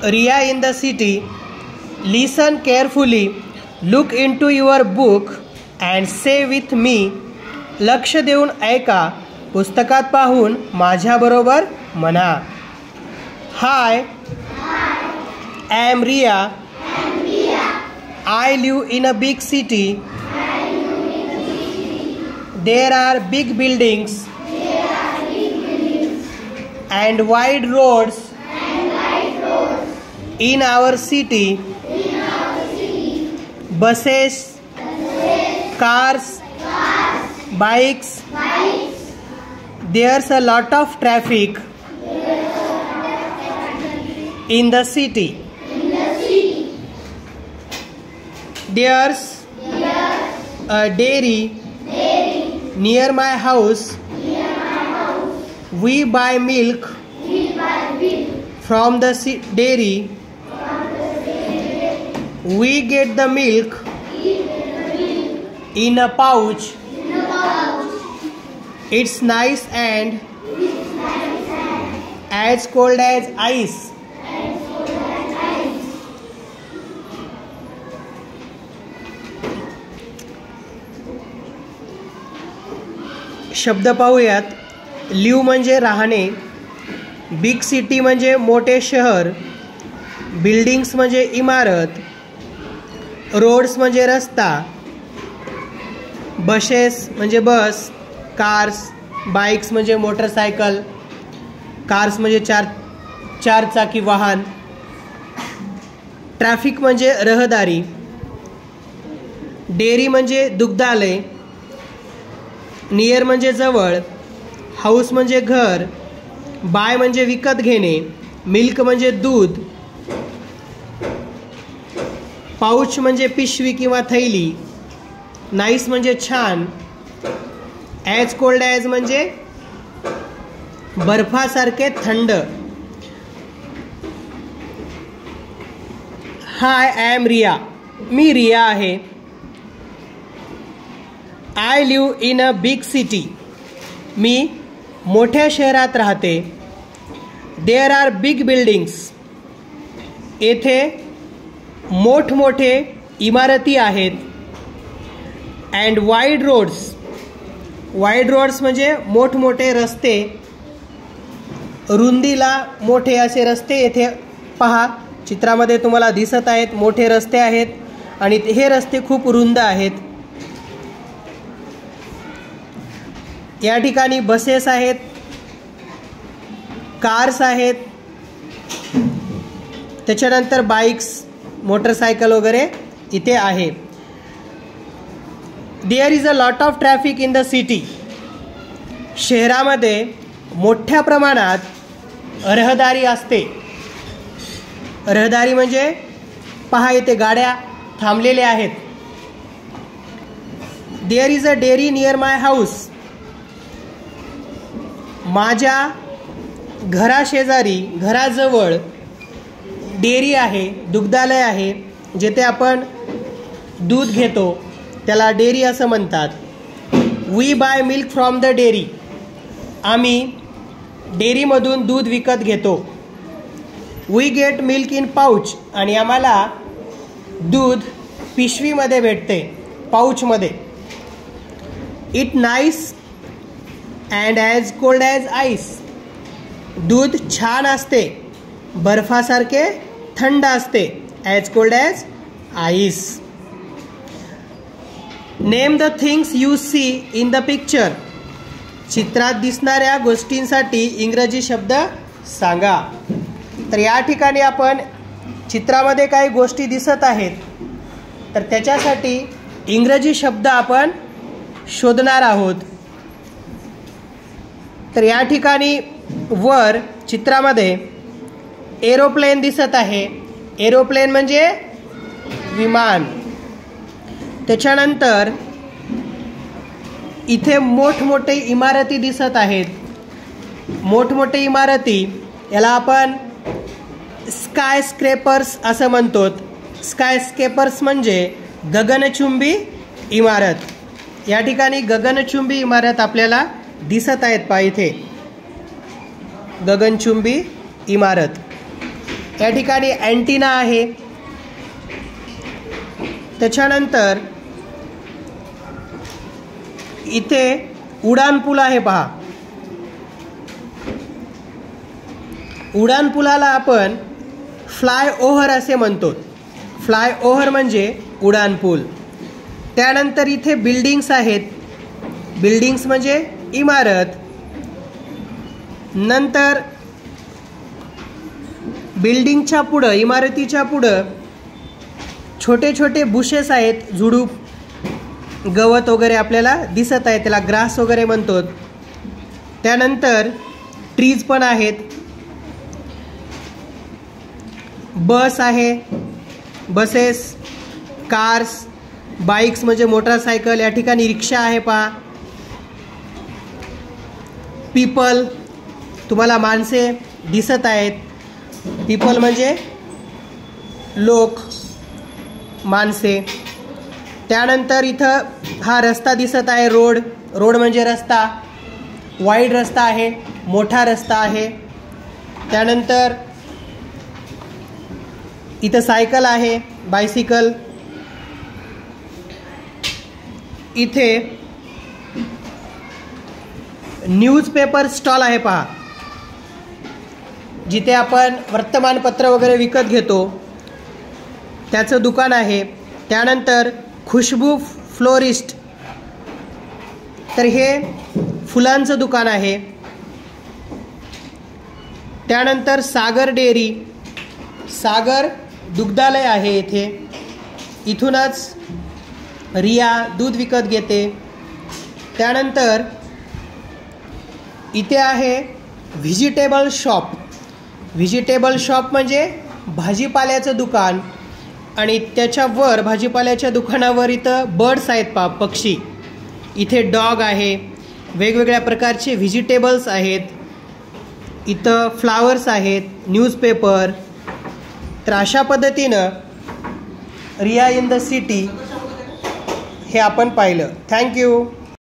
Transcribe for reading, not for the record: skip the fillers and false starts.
Ria in the city. Listen carefully, look into your book and say with me. लक्ष देऊन ऐका, पुस्तकात पाहून माझ्याबरोबर म्हणा. Hi, I am Ria. I live in a big city. There are big buildings and wide roads in our city. Buses, cars, bikes. There's a lot of traffic in the city. There's a dairy near my house. We buy milk from the dairy. We get the milk in a pouch. It's nice and as cold as ice. शब्द पाहूयात. Live म्हणजे राहणे, big city म्हणजे मोठे शहर, buildings म्हणजे इमारत, roads म्हणजे रस्ता, बसेस म्हणजे बस, कार्स, बाईक्स म्हणजे मोटरसायकल, कार्स म्हणजे चार चाकी वाहन, ट्रॅफिक म्हणजे रहदारी, डेअरी म्हणजे दुग्धालय, नियर म्हणजे जवळ, हाऊस म्हणजे घर, बाय म्हणजे विकत घेणे, मिल्क म्हणजे दूध, पाऊच म्हणजे पिशवी किंवा थैली, नाईस म्हणजे छान, ॲज कोल्ड ॲज म्हणजे बर्फासारखे थंड. Hi, I am Riya. मी रिया आहे. I live in a big city. मी मोठ्या शहरात राहते. There are big buildings. येथे मोठमोठे इमारती आहेत. And wide roads. Wide roads म्हणजे मोठमोठे रस्ते, रुंदीला मोठे असे रस्ते येथे पहा चित्रामध्ये तुम्हाला दिसत आहेत. मोठे रस्ते आहेत आणि हे रस्ते खूप रुंद आहेत. या ठिकाणी बसेस आहेत, कार्स आहेत, त्याच्यानंतर बाईक्स, मोटरसायकल वगैरे इथे आहे. There is a lot of traffic in the city. शहरामध्ये मोठ्या प्रमाणात रहदारी असते. रहदारी म्हणजे पहा इथे गाड्या थांबलेल्या आहेत. There is a dairy near my house. माझ्या घराशेजारी, घराजवळ डेअरी आहे, दुग्धालय आहे, जेथे आपण दूध घेतो त्याला डेअरी असं म्हणतात. We buy milk from the dairy. आम्ही डेअरीमधून दूध विकत घेतो. We get milk in pouch. आणि आम्हाला दूध पिशवीमध्ये भेटते, पाऊचमध्ये. It nice and as cold as ice. दूध छान असते, बर्फासारखे थंड असते. As cold as ice. Name the things you see in the picture. चित्रात दिसणाऱ्या गोष्टींसाठी इंग्रजी शब्द सांगा. तर या ठिकाणी आपण चित्रामध्ये काही गोष्टी दिसत आहेत, तर त्याच्यासाठी इंग्रजी शब्द आपण शोधणार आहोत. तर या ठिकाणी वर चित्रामध्ये एरोप्लेन दिसत आहे. एरोप्लेन म्हणजे विमान. त्याच्यानंतर इथे मोठमोठे इमारती दिसत आहेत. मोठमोठे इमारती याला आपण स्काय स्क्रेपर्स असं म्हणतो. स्काय स्क्रेपर्स म्हणजे गगनचुंबी इमारत. या ठिकाणी गगनचुंबी इमारत आपल्याला दिसत आहेत. पहा इथे गगनचुंबी इमारत. या ठिकाणी अँटिना आहे. त्याच्यानंतर इथे उड्डाणपूल आहे पहा. उड्डाणपुलाला आपण फ्लाय ओव्हर असे म्हणतो. फ्लाय ओव्हर म्हणजे उड्डाणपूल. त्यानंतर इथे बिल्डिंग्स आहेत. बिल्डिंग्स म्हणजे इमारत. नंतर बिल्डिंगच्या पुढं, इमारतीच्या पुढं छोटे छोटे बुशेस आहेत. झुडूप, गवत वगैरे आपल्याला दिसत आहे, त्याला ग्रास वगैरे म्हणतो. त्यानंतर ट्रीज पण आहेत. बस आहे, बसेस, कार्स, बाईक्स म्हणजे मोटरसायकल. या ठिकाणी रिक्षा आहे पहा. पीपल, तुम्हाला माणसे दिसत आहेत. पीपल म्हणजे लोक, माणसे. त्यानंतर इथं हा रस्ता दिसत आहे. रोड, रोड म्हणजे रस्ता. वाईड रस्ता आहे, मोठा रस्ता आहे. त्यानंतर इथं सायकल आहे, बायसिकल. इथे न्यूजपेपर स्टॉल आहे पहा, जिथे आपण वर्तमानपत्र वगैरे विकत घेतो, त्याचं दुकान आहे. त्यानंतर खुशबू फ्लोरिस्ट, तर हे फुलांचं दुकान आहे. त्यानंतर सागर डेअरी, सागर दुग्धालय आहे इथे. इथूनच रिया दूध विकत घेते. त्यानंतर इथे आहे व्हेजिटेबल शॉप. व्हेजिटेबल शॉप म्हणजे भाजीपाल्याचं दुकान. आणि त्याच्यावर, भाजीपाल्याच्या दुकानावर इथं बर्ड्स आहेत पहा, पक्षी. इथे डॉग आहे, वेगवेगळ्या प्रकारचे व्हेजिटेबल्स आहेत. इथं फ्लावर्स आहेत, न्यूजपेपर. तर अशा पद्धतीनं रिया इन द सिटी हे आपण पाहिलं. थँक्यू.